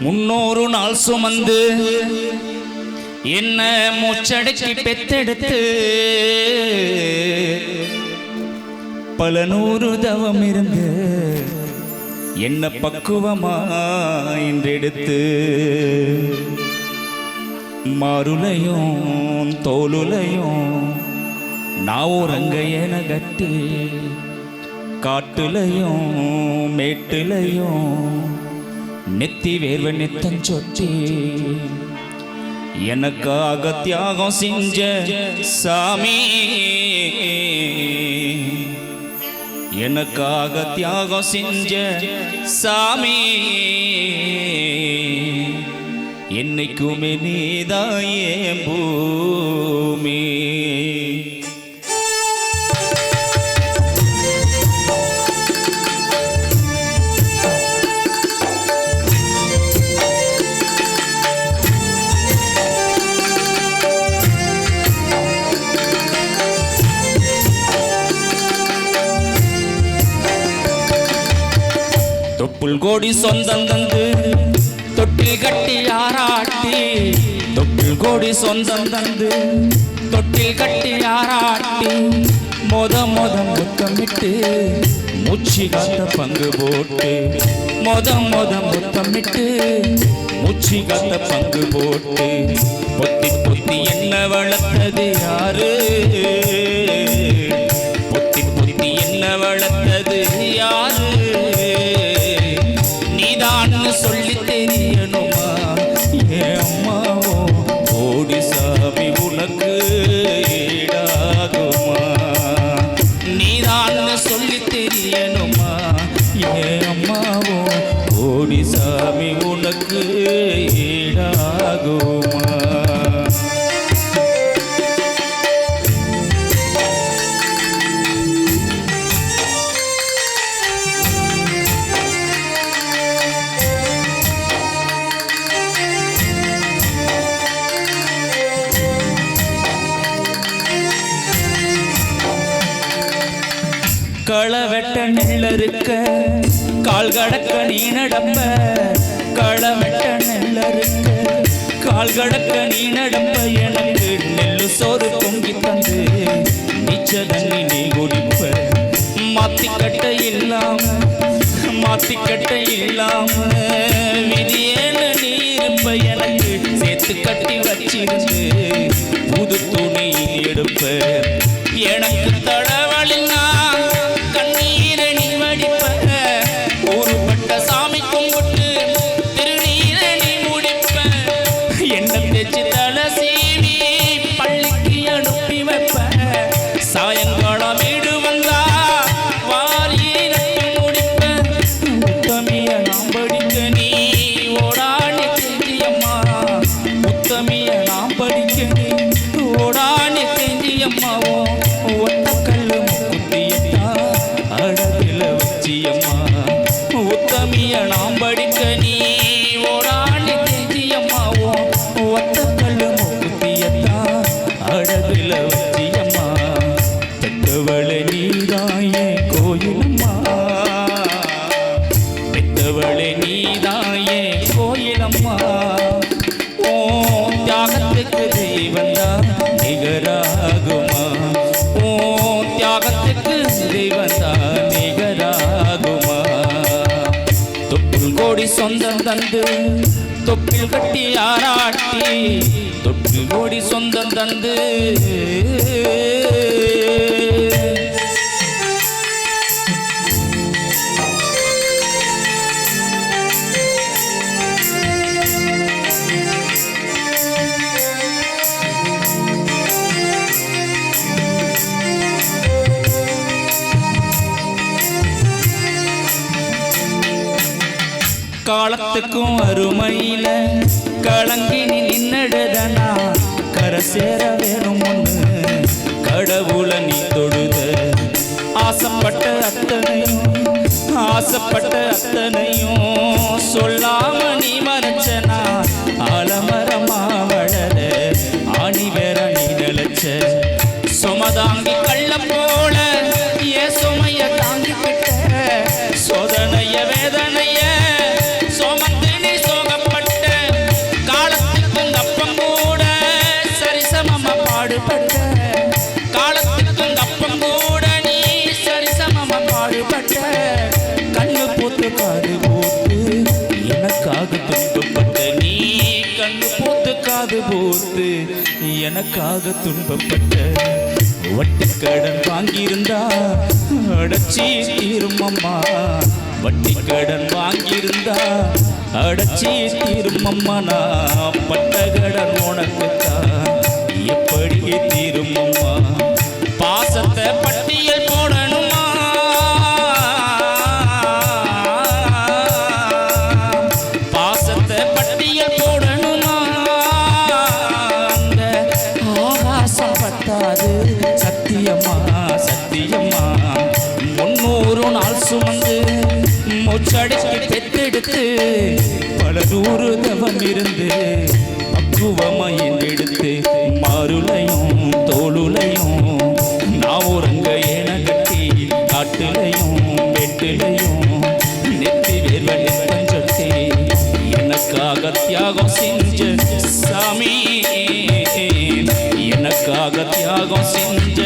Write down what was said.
300 நாள் சுமந்து என்ன மூச்சடக்கி பெத்தெடுத்து பல நூறு தவம் இருந்து என்ன பக்குவமா என்றெடுத்து மாருளையும் தோலுலையும் நாவூரங்க என கட்டி காட்டுலையும் மேட்டுலையும் நெத்தி வேர்வ நித்தம் சொட்டி எனக்காக தியாகம் செஞ்ச சாமி, எனக்காக தியாகம் செஞ்ச சாமி, என்னைக்குமே நீதான் என் பூமி. தொப்புள் கோடி சொந்தம் தந்து தொட்டில் கட்டி ஆராட்டி, தொப்புள் கோடி சொந்தம் தந்து தொட்டில் கட்டி ஆராட்டி முத்தமிட்டு மூச்சு காத்த பங்கு போட்டு முத்தமிட்டு மூச்சு காத்த பங்கு போட்டு பொத்தி பொத்தி என்ன வளர்த்தது யாரு, பொத்தி பொத்தி என்ன வளர்த்தது யாரு, சொல்லி தெரியணுமா ஏன் அம்மாவோ ஓடி சாமி உனக்கு ஈடாகுமா, நீதான் சொல்லி தெரியணுமா ஏன் அம்மாவோ ஓடி சாமி உனக்கு ஈடாகுமா. களை வெட்ட நெல்லறுக்க கால் கடக்க நீ நடப்ப, களை வெட்ட நெல்லறுக்க கால் கடக்க நீ நடப்ப, எனக்கு நெல்லு சோறு பொங்கி தந்து நீச்ச தண்ணி நீ குடிப்ப, மாத்திக்கட்டை இல்லாம விதியேன நீ இருப்ப, எனக்கு சேர்த்து கட்டி வச்சிருந்து புது துணி எடுப்ப, எனக்கு தடவழினா கண்ணீரை நீ வடிப்ப, ஊருப்பட்ட சாமி கும்பிட்டு திருநீரை நீ முடிப்ப, என்ன தேச்சு தலை சீவி பள்ளிக்கு அனுப்பி வைப்ப, சாயங்காலம் வீடு வந்தா வாரி நட்டு முடிப்ப, உத்தமிய நாம் படிக்க நீ ஓடானே செஞ்சியம்மா, உத்தமிய நாம் படிக்க நீ ஓடானே செஞ்சியம்மாவோ ஒட்டக்கல்லு முக்குத்தியத்தா அழகில வச்சியம்மா, உத்தமிய நாம் படிக்க நீ ஓடானே செஞ்சியம்மாவோ ஒட்டக்கல்லு முக்குத்தியத்தா அழகில வச்சியம்மா, பெத்தவளை நீதாயே கோயிலம்மா, பெத்தவளை நீதாயே கோயிலம்மா, ஓ தியாகத்துக்கு தெய்வந்தா நிகராகுமா, ஓ தியாகத்துக்கு தெய்வந்தா நிகராகுமா. தொப்புள் கோடி சொந்தம் தந்து தொப்பில் கட்டி ஆராட்டி, தொப்புள் கோடி சொந்தம் தந்து காலத்துக்கும் அருமையில கலங்கி நின்னடுதனா கரை சேர வேணும் ஒண்ணு கடவுளை நீ தொழுத, ஆசைப்பட்ட அத்தனையும் சொல்லாம நீ மறைச்சனா ஆலமரமா வளர ஆணி வேற நீ நிலைச்ச, சுமதாங்கி கள்ள போல ஏ சுமைய தாங்கிக்கிட்ட, சோதனைய வேதனைய சுமந்து நீ சோகப்ப, எனக்காக துன்பப்பட்ட நீ கண்ணு போத்து காது போத்து எனக்காக துன்பப்பட்ட வட்டி கடன் வாங்கியிருந்தா அடைச்சி தீரும் அம்மா வட்டி கடன் வாங்கியிருந்தா அடைச்சி தீரும் அம்மா நான் பட்ட கடன் உனக்குத்தான் எப்படியே தீரும் அம்மா பாசத்தை பட்டியல் போடணுமா பாசத்தை பட்டியல் போடணுமா அந்த ஆகாசம் பத்தாது சத்தியமா சத்தியமா 300 நாள் சுமந்து மூச்சடிச்சு பெத்தெடுத்து பல நூறு தவம் இருந்து பக்குவமையின் எடுத்து மாருளையும் தோளுலையும் நான் உறங்க என கட்டி காட்டுலையும் வெட்டிலையும் நெத்தி வேர்வழி பஞ்சத்தை எனக்காக தியாகம் செஞ்ச சாமி எனக்காக தியாகம் செஞ்ச